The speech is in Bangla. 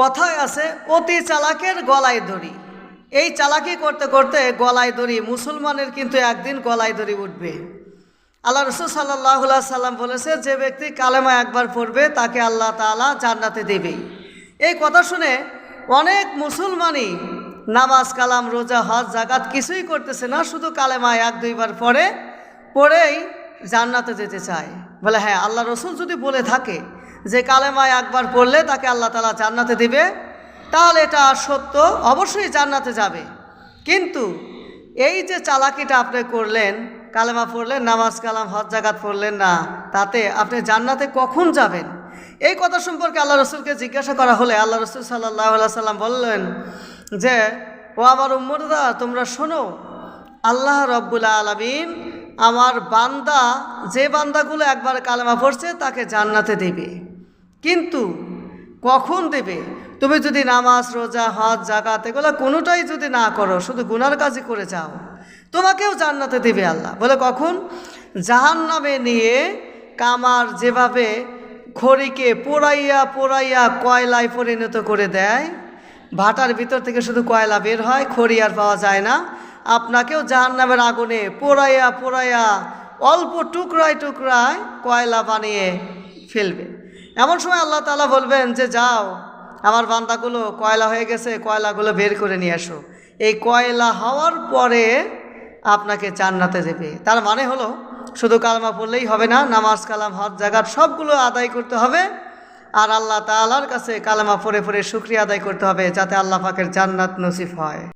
কথায় আছে অতি চালাকের গলায় দড়ি। এই চালাকি করতে করতে গলায় দড়ি, মুসলমানের কিন্তু একদিন গলায় দড়ি উঠবে। আল্লাহ রসুল সাল্লাল্লাহু আলাইহি সাল্লাম বলেছে, যে ব্যক্তি কালেমা একবার পড়বে তাকে আল্লাহ তাআলা জান্নাতে দেবেই। এই কথা শুনে অনেক মুসলমানই নামাজ কালাম রোজা হজ জাকাত কিছুই করতেছে না, শুধু কালেমা এক দুইবার পড়েই জান্নাতে যেতে চায়। বলে হ্যাঁ, আল্লাহ রসুল যদি বলে থাকে যে কালেমা একবার পড়লে তাকে আল্লাহ তাআলা জান্নাতে দিবে, তাহলে এটা সত্য, অবশ্যই জান্নাতে যাবে। কিন্তু এই যে চালাকিটা আপনি করলেন, কালেমা পড়লেন, নামাজ কালাম হজ জাকাত পড়লেন না, তাতে আপনি জান্নাতে কখন যাবেন? এই কথা সম্পর্কে আল্লাহ রসুলকে জিজ্ঞাসা করা হলে আল্লাহ রসুল সাল্লাল্লাহু আলাইহি সাল্লাম বললেন যে, ও আমার উম্মতরা, তোমরা শোনো, আল্লাহ রব্বুল আলামিন আমার বান্দা, যে বান্দাগুলো একবার কালেমা পড়ছে তাকে জান্নাতে দেবে। কিন্তু কখন দেবে? তুমি যদি নামাজ রোজা হজ জাকাত এগুলো কোনোটাই যদি না করো, শুধু গুনার কাজই করে যাও, তোমাকেও জান্নাতে দেবে আল্লাহ। বলে কখন? জাহান্নামে নিয়ে কামার যেভাবে খড়িকে পোড়াইয়া পোড়াইয়া কয়লায় পরিণত করে দেয়, ভাটার ভিতর থেকে শুধু কয়লা বের হয়, খড়ি আর পাওয়া যায় না, আপনাকেও জাহান্নামের আগুনে পোড়াইয়া পোড়াইয়া অল্প টুকরায় টুকরায় কয়লা বানিয়ে ফেলবে। এমন সময় আল্লাহ তাআলা বলবেন যে, যাও, আমার বান্দাগুলো কয়লা হয়ে গেছে, কয়লাগুলো বের করে নিয়ে আসো। এই কয়লা হওয়ার পরে আপনাকে জান্নাতে দেবে। তার মানে হলো শুধু কালেমা পড়লেই হবে না, নামাজ কালাম হজ জাকাত সবগুলো আদায় করতে হবে, আর আল্লাহ তাআলার কাছে কালেমা পড়ে পড়ে শুকরিয়া আদায় করতে হবে, যাতে আল্লাহ পাকের জান্নাত নসিব হয়।